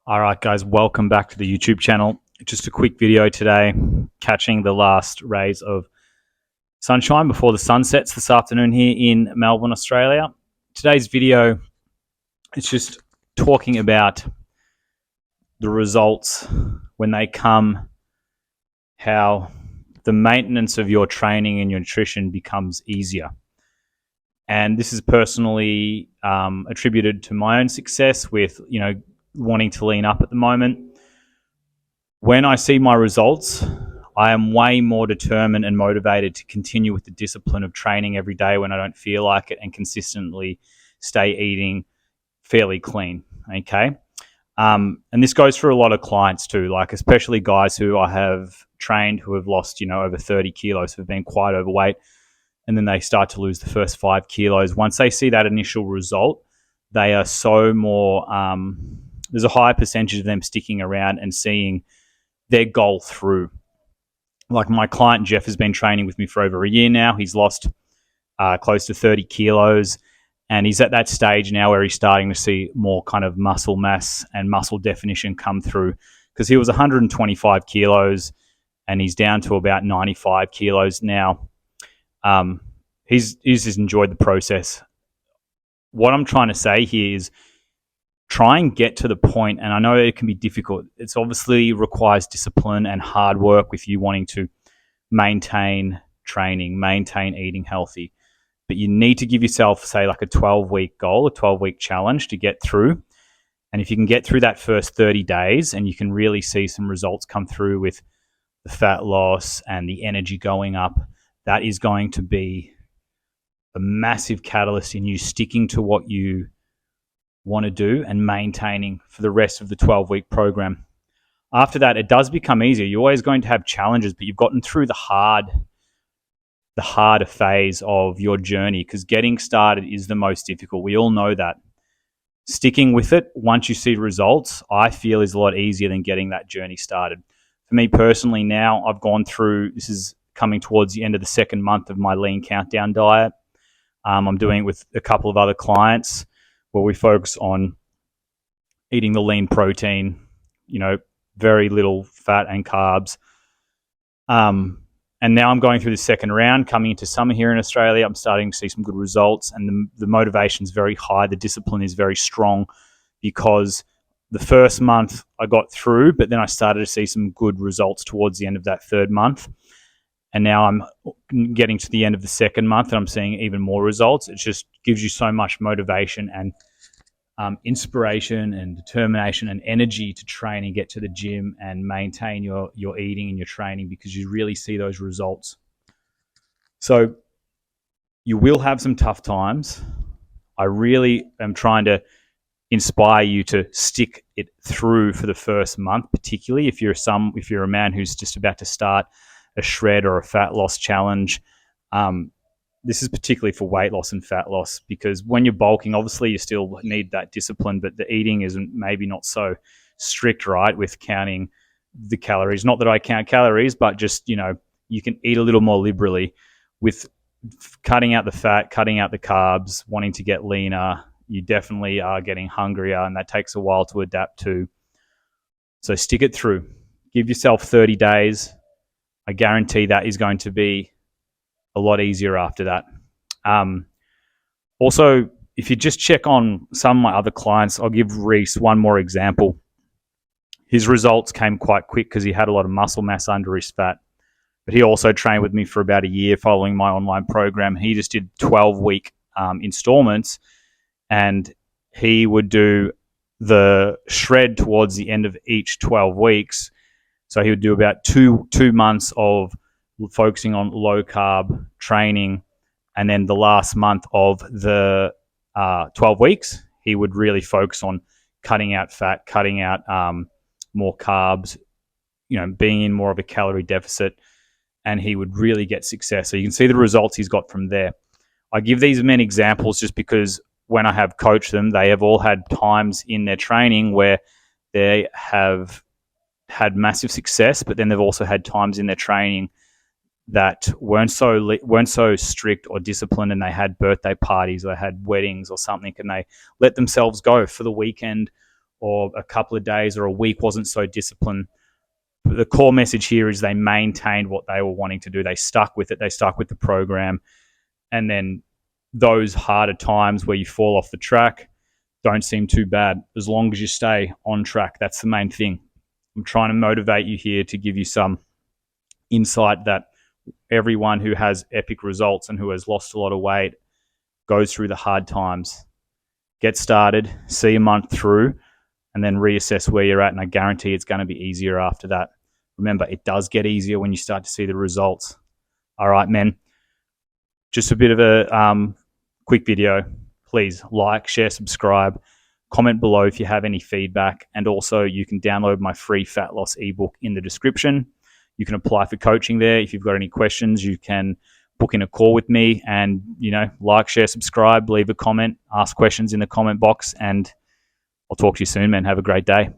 All right, guys, welcome back to the YouTube channel. Just a quick video today, catching the last rays of sunshine before the sun sets this afternoon here in Melbourne, Australia. Today's video is just talking about the results when they come, how the maintenance of your training and your nutrition becomes easier. And this is personally attributed to my own success with, wanting to lean up at the moment. When I see my results, I am way more determined and motivated to continue with the discipline of training every day when I don't feel like it and consistently stay eating fairly clean. Okay. And this goes for a lot of clients too, like especially guys who I have trained who have lost, over 30 kilos, who have been quite overweight. And then they start to lose the first 5 kilos. Once they see that initial result, they are so more, there's a higher percentage of them sticking around and seeing their goal through. Like my client Jeff has been training with me for over a year now. He's lost close to 30 kilos, and he's at that stage now where he's starting to see more kind of muscle mass and muscle definition come through, because he was 125 kilos and he's down to about 95 kilos now. He's just enjoyed the process. What I'm trying to say here is try and get to the point, and I know it can be difficult. It's obviously requires discipline and hard work with you wanting to maintain training, maintain eating healthy. But you need to give yourself, say, like a 12-week goal, a 12-week challenge to get through. And if you can get through that first 30 days and you can really see some results come through with the fat loss and the energy going up, that is going to be a massive catalyst in you sticking to what you want to do and maintaining for the rest of the 12-week program. After that, it does become easier. You're always going to have challenges, but you've gotten through the harder phase of your journey, because getting started is the most difficult. We all know that. Sticking with it, once you see results, I feel is a lot easier than getting that journey started. For me personally now, I've gone through, this is coming towards the end of the second month of my lean countdown diet. I'm doing it with a couple of other clients where we focus on eating the lean protein, very little fat and carbs. And now I'm going through the second round, coming into summer here in Australia. I'm starting to see some good results, and the motivation is very high. The discipline is very strong, because the first month I got through, but then I started to see some good results towards the end of that third month. And now I'm getting to the end of the second month and I'm seeing even more results. It just gives you so much motivation and inspiration and determination and energy to train and get to the gym and maintain your eating and your training, because you really see those results. So you will have some tough times. I really am trying to inspire you to stick it through for the first month, particularly if you're a man who's just about to start a shred or a fat loss challenge. This is particularly for weight loss and fat loss, because when you're bulking, obviously you still need that discipline, but the eating isn't maybe not so strict, right, with counting the calories. Not that I count calories, but just, you can eat a little more liberally with cutting out the fat, cutting out the carbs, wanting to get leaner. You definitely are getting hungrier, and that takes a while to adapt to. So stick it through. Give yourself 30 days. I guarantee that is going to be a lot easier after that. Also, if you just check on some of my other clients, I'll give Reese one more example. His results came quite quick because he had a lot of muscle mass under his fat. But he also trained with me for about a year following my online program. He just did 12-week installments, and he would do the shred towards the end of each 12 weeks. So he would do about two months of focusing on low carb training, and then the last month of the 12 weeks, he would really focus on cutting out fat, cutting out more carbs, being in more of a calorie deficit, and he would really get success. So you can see the results he's got from there. I give these many examples just because when I have coached them, they have all had times in their training where they have had massive success, but then they've also had times in their training that weren't so strict or disciplined, and they had birthday parties or they had weddings or something, and they let themselves go for the weekend or a couple of days or a week wasn't so disciplined. The core message here is they maintained what they were wanting to do. They stuck with it. They stuck with the program. And then those harder times where you fall off the track don't seem too bad as long as you stay on track. That's the main thing. I'm trying to motivate you here to give you some insight that everyone who has epic results and who has lost a lot of weight goes through the hard times. Get started, see a month through, and then reassess where you're at. And I guarantee it's going to be easier after that. Remember, it does get easier when you start to see the results. All right, men. Just a bit of a quick video. Please like, share, subscribe. Comment below if you have any feedback. And also, you can download my free fat loss ebook in the description. You can apply for coaching there. If you've got any questions, you can book in a call with me and, like, share, subscribe, leave a comment, ask questions in the comment box. And I'll talk to you soon, man. Have a great day.